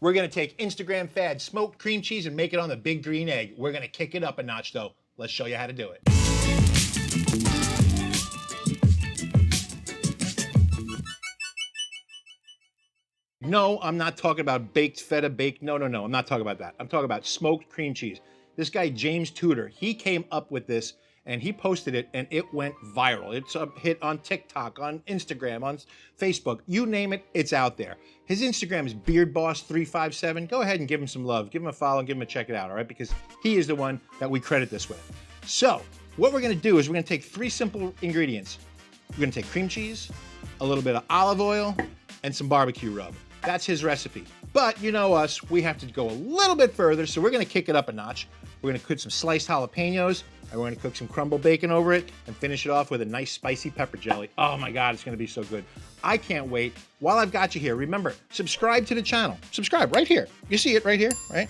We're gonna take Instagram fad smoked cream cheese and make it on the big green egg. We're gonna kick it up a notch though. Let's show you how to do it. No, I'm not talking about baked feta baked. No, I'm not talking about that. I'm talking about smoked cream cheese. This guy, James Tudor, he came up with this and he posted it and it went viral. It's a hit on TikTok, on Instagram, on Facebook. You name it, it's out there. His Instagram is beardboss357. Go ahead and give him some love. Give him a follow and give him a check it out, all right? Because he is the one that we credit this with. So what we're gonna do is we're gonna take 3 simple ingredients. We're gonna take cream cheese, a little bit of olive oil, and some barbecue rub. That's his recipe. But you know us, we have to go a little bit further, so we're gonna kick it up a notch. We're gonna cook some sliced jalapenos, and we're gonna cook some crumble bacon over it, and finish it off with a nice spicy pepper jelly. Oh my God, it's gonna be so good. I can't wait. While I've got you here, remember, subscribe to the channel. Subscribe right here. You see it right here, right?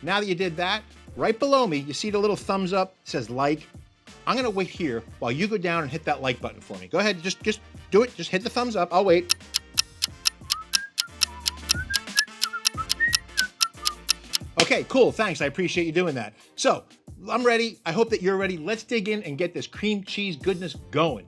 Now that you did that, right below me, you see the little thumbs up, it says like. I'm gonna wait here while you go down and hit that like button for me. Go ahead, just do it. Just hit the thumbs up, I'll wait. Okay, cool, thanks, I appreciate you doing that. So, I'm ready, I hope that you're ready. Let's dig in and get this cream cheese goodness going.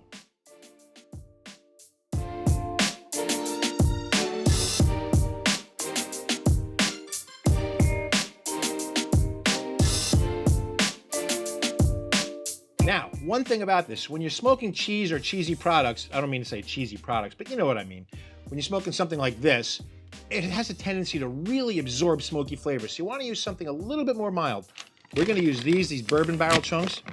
Now, one thing about this, when you're smoking cheese or cheesy products, I don't mean to say cheesy products, but you know what I mean. When you're smoking something like this, it has a tendency to really absorb smoky flavors. So you want to use something a little bit more mild. We're going to use these bourbon barrel chunks.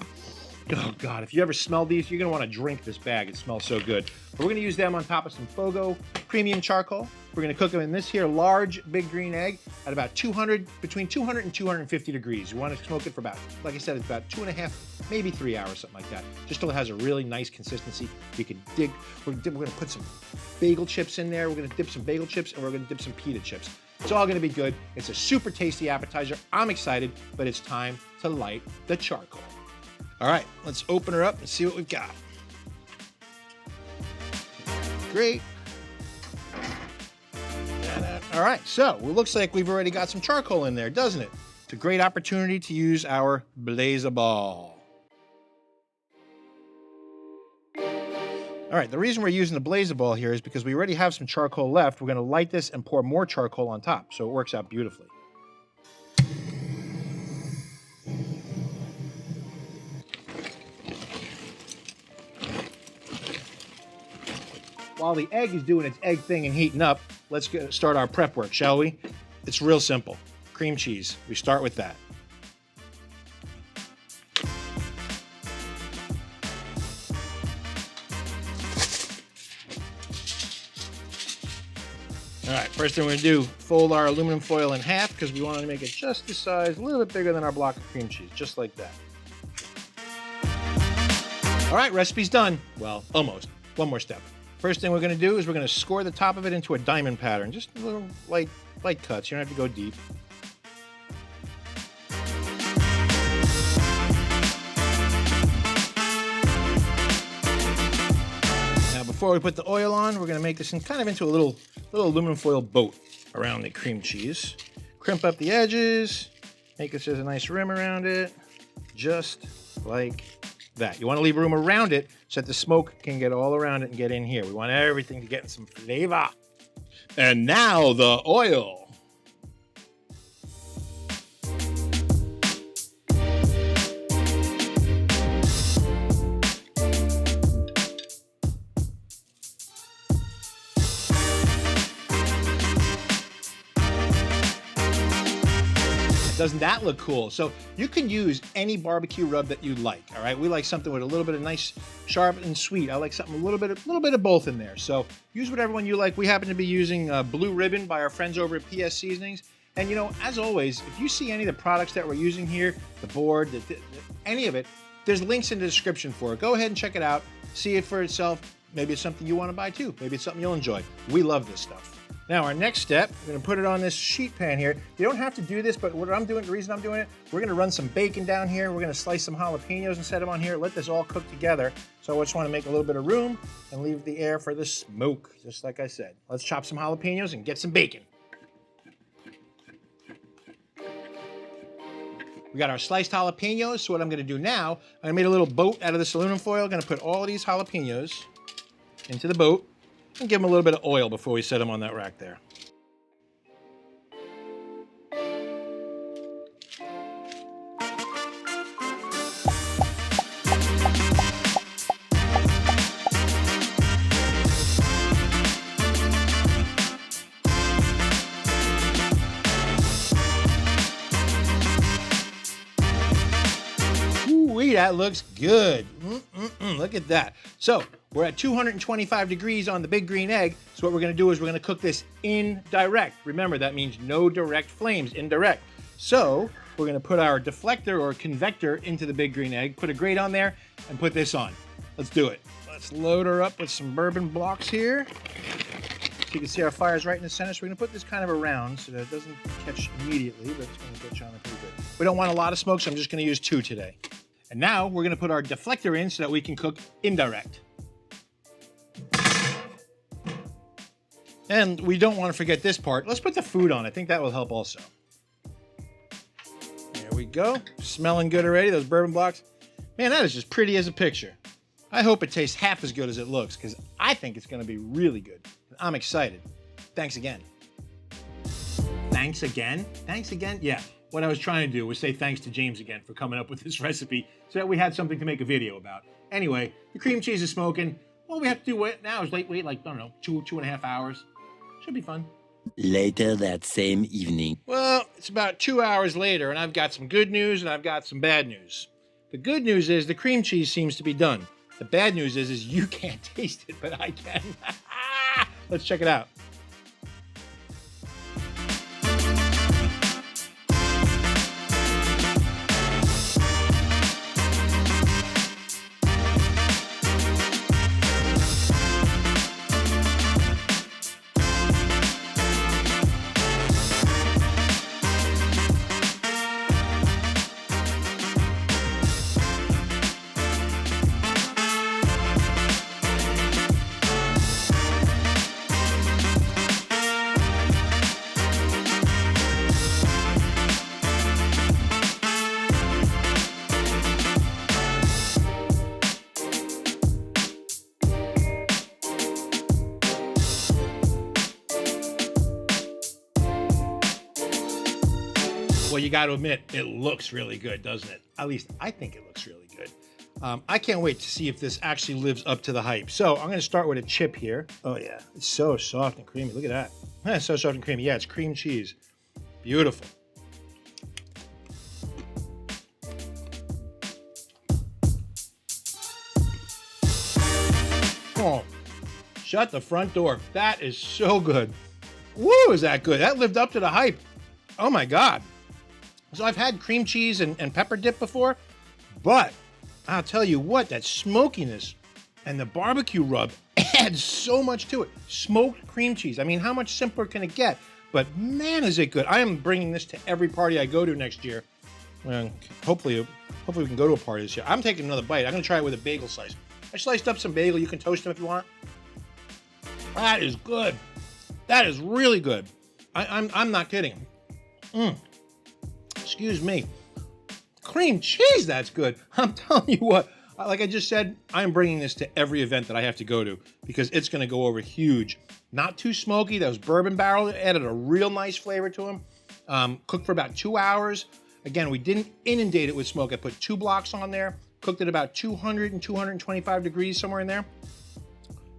Oh God, if you ever smell these, you're going to want to drink this bag. It smells so good. But we're going to use them on top of some FOGO premium charcoal. We're going to cook them in this here large big green egg at about between 200 and 250 degrees. You want to smoke it for about, like I said, it's about 2.5, maybe 3 hours, something like that. Just till it has a really nice consistency. You can dig. We're going to put some bagel chips in there. We're going to dip some bagel chips and we're going to dip some pita chips. It's all going to be good. It's a super tasty appetizer. I'm excited, but it's time to light the charcoal. All right, let's open her up and see what we've got. Great. All right, so it looks like we've already got some charcoal in there, doesn't it? It's a great opportunity to use our blazer ball. All right, the reason we're using the blazer ball here is because we already have some charcoal left. We're gonna light this and pour more charcoal on top, so it works out beautifully. While the egg is doing its egg thing and heating up, let's start our prep work, shall we? It's real simple. Cream cheese, we start with that. All right, first thing we're gonna do, fold our aluminum foil in half because we want to make it just the size, a little bit bigger than our block of cream cheese, just like that. All right, recipe's done. Well, almost. One more step. First thing we're going to do is we're going to score the top of it into a diamond pattern. Just a little light cuts. You don't have to go deep. Now, before we put the oil on, we're going to make this into a little aluminum foil boat around the cream cheese. Crimp up the edges. Make it so there's a nice rim around it. Just like that. You want to leave room around it so that the smoke can get all around it and get in here. We want everything to get in some flavor. And now the oil. Doesn't that look cool? So you can use any barbecue rub that you like, all right? We like something with a little bit of nice, sharp and sweet. I like something a little bit of both in there. So use whatever one you like. We happen to be using Blue Ribbon by our friends over at PS Seasonings. And you know, as always, if you see any of the products that we're using here, the board, any of it, there's links in the description for it. Go ahead and check it out. See it for itself. Maybe it's something you want to buy too. Maybe it's something you'll enjoy. We love this stuff. Now our next step, we're gonna put it on this sheet pan here. You don't have to do this, but what I'm doing, the reason I'm doing it, we're gonna run some bacon down here. We're gonna slice some jalapenos and set them on here. Let this all cook together. So I just wanna make a little bit of room and leave the air for the smoke, just like I said. Let's chop some jalapenos and get some bacon. We got our sliced jalapenos. So what I'm gonna do now, I made a little boat out of this aluminum foil. Gonna put all of these jalapenos into the boat and give them a little bit of oil before we set them on that rack there. That looks good. Look at that. So we're at 225 degrees on the big green egg. So what we're going to do is we're going to cook this indirect. Remember, that means no direct flames, indirect. So we're going to put our deflector or convector into the big green egg, put a grate on there, and put this on. Let's do it. Let's load her up with some bourbon blocks here. So you can see our fire's right in the center. So we're going to put this kind of around so that it doesn't catch immediately, but it's going to catch on pretty good. We don't want a lot of smoke, so I'm just going to use 2 today. And now we're gonna put our deflector in so that we can cook indirect. And we don't want to forget this part. Let's put the food on. I think that will help also. There we go. Smelling good already, those bourbon blocks. Man, that is just pretty as a picture. I hope it tastes half as good as it looks because I think it's gonna be really good. I'm excited. Thanks again. Thanks again? Thanks again? Yeah. What I was trying to do was say thanks to James again for coming up with this recipe so that we had something to make a video about. Anyway, the cream cheese is smoking. All we have to do now is wait like, I don't know, 2.5 hours. Should be fun. Later that same evening. Well, it's about 2 hours later, and I've got some good news and I've got some bad news. The good news is the cream cheese seems to be done. The bad news is you can't taste it, but I can. Let's check it out. Well, you got to admit, it looks really good, doesn't it? At least I think it looks really good. I can't wait to see if this actually lives up to the hype. So I'm going to start with a chip here. Oh yeah, it's so soft and creamy. Look at that. It's so soft and creamy. Yeah, it's cream cheese. Beautiful. Oh, shut the front door. That is so good. Woo, is that good? That lived up to the hype. Oh my God. So I've had cream cheese and pepper dip before, but I'll tell you what, that smokiness and the barbecue rub adds so much to it. Smoked cream cheese. I mean, how much simpler can it get? But man, is it good. I am bringing this to every party I go to next year. And hopefully we can go to a party this year. I'm taking another bite. I'm gonna try it with a bagel slice. I sliced up some bagel. You can toast them if you want. That is good. That is really good. I'm not kidding. Excuse me. Cream cheese, that's good. I'm telling you what, like I just said, I'm bringing this to every event that I have to go to because it's going to go over huge. Not too smoky. Those bourbon barrels added a real nice flavor to them. Cooked for about 2 hours. Again, we didn't inundate it with smoke. I put 2 blocks on there. Cooked at about 200 and 225 degrees, somewhere in there.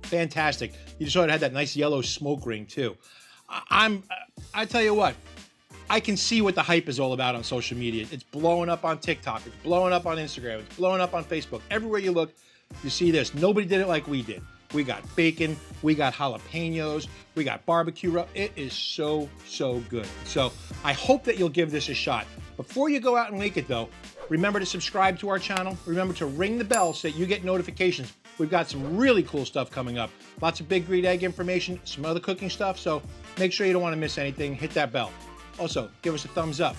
Fantastic. You saw it had that nice yellow smoke ring too. I tell you what, I can see what the hype is all about on social media. It's blowing up on TikTok. It's blowing up on Instagram. It's blowing up on Facebook. Everywhere you look, you see this. Nobody did it like we did. We got bacon. We got jalapenos. We got barbecue rub. It is so, so good. So I hope that you'll give this a shot. Before you go out and make it though, remember to subscribe to our channel. Remember to ring the bell so that you get notifications. We've got some really cool stuff coming up. Lots of big green egg information, some other cooking stuff. So make sure you don't want to miss anything. Hit that bell. Also, give us a thumbs up,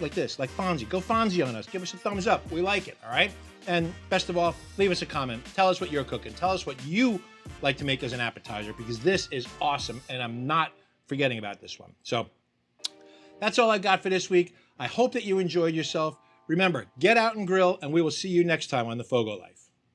like this, like Fonzie. Go Fonzie on us. Give us a thumbs up. We like it, all right? And best of all, leave us a comment. Tell us what you're cooking. Tell us what you like to make as an appetizer because this is awesome, and I'm not forgetting about this one. So that's all I got for this week. I hope that you enjoyed yourself. Remember, get out and grill, and we will see you next time on the FOGO Life.